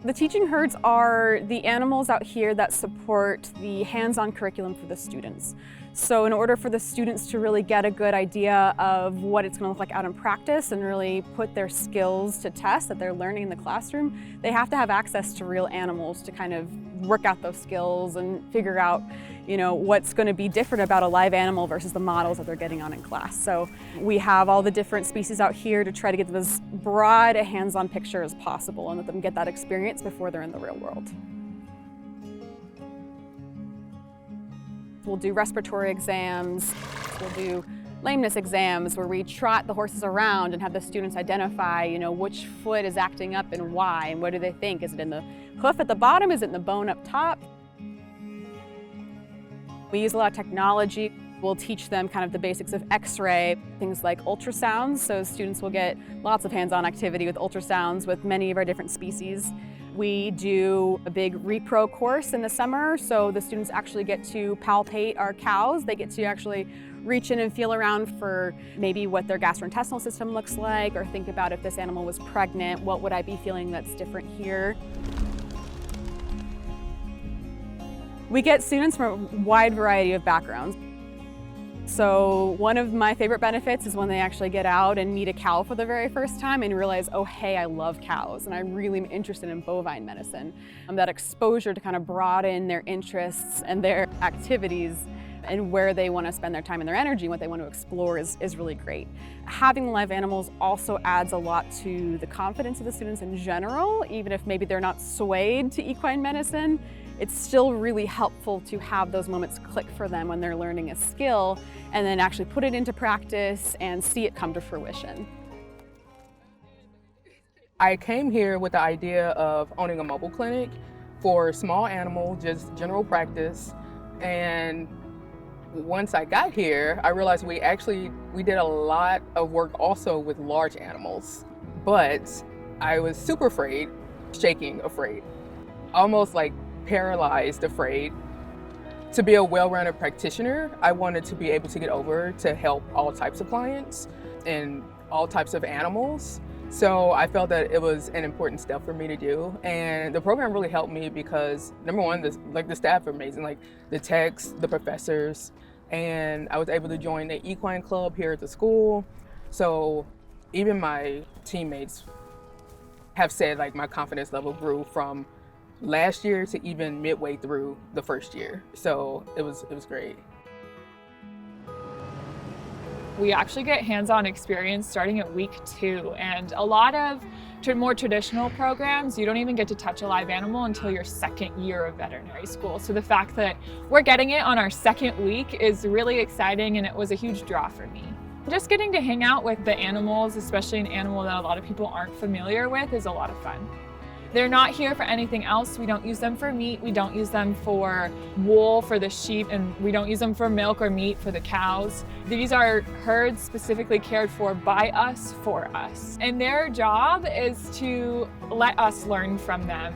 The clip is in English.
The teaching herds are the animals out here that support the hands-on curriculum for the students. So in order for the students to really get a good idea of what it's going to look like out in practice and really put their skills to test that they're learning in the classroom, they have to have access to real animals to kind of work out those skills and figure out, what's going to be different about a live animal versus the models that they're getting on in class. So we have all the different species out here to try to get them as broad a hands-on picture as possible and let them get that experience before they're in the real world. We'll do respiratory exams, we'll do lameness exams where we trot the horses around and have the students identify, which foot is acting up and why, and what do they think? Is it in the hoof at the bottom? Is it in the bone up top? We use a lot of technology. We'll teach them kind of the basics of X-ray, things like ultrasounds, so students will get lots of hands-on activity with ultrasounds with many of our different species. We do a big repro course in the summer, so the students actually get to palpate our cows. They get to actually reach in and feel around for maybe what their gastrointestinal system looks like, or think about if this animal was pregnant, what would I be feeling that's different here? We get students from a wide variety of backgrounds. So one of my favorite benefits is when they actually get out and meet a cow for the very first time and realize, oh, hey, I love cows and I really am interested in bovine medicine. That exposure to kind of broaden their interests and their activities and where they want to spend their time and their energy and what they want to explore is really great. Having live animals also adds a lot to the confidence of the students in general, even if maybe they're not swayed to equine medicine. It's still really helpful to have those moments click for them when they're learning a skill and then actually put it into practice and see it come to fruition. I came here with the idea of owning a mobile clinic for small animal, just general practice. And once I got here, I realized we did a lot of work also with large animals, but I was super afraid, shaking afraid, almost like paralyzed afraid. To be a well-rounded practitioner, I wanted to be able to get over to help all types of clients and all types of animals. So I felt that it was an important step for me to do. And the program really helped me because, number one, the staff are amazing, like the techs, the professors, and I was able to join the equine club here at the school. So even my teammates have said like my confidence level grew from last year to even midway through the first year. So it was great. We actually get hands-on experience starting at week 2, and a lot of more traditional programs, you don't even get to touch a live animal until your second year of veterinary school. So the fact that we're getting it on our second week is really exciting, and it was a huge draw for me. Just getting to hang out with the animals, especially an animal that a lot of people aren't familiar with, is a lot of fun. They're not here for anything else. We don't use them for meat. We don't use them for wool for the sheep, and we don't use them for milk or meat for the cows. These are herds specifically cared for by us, for us. And their job is to let us learn from them.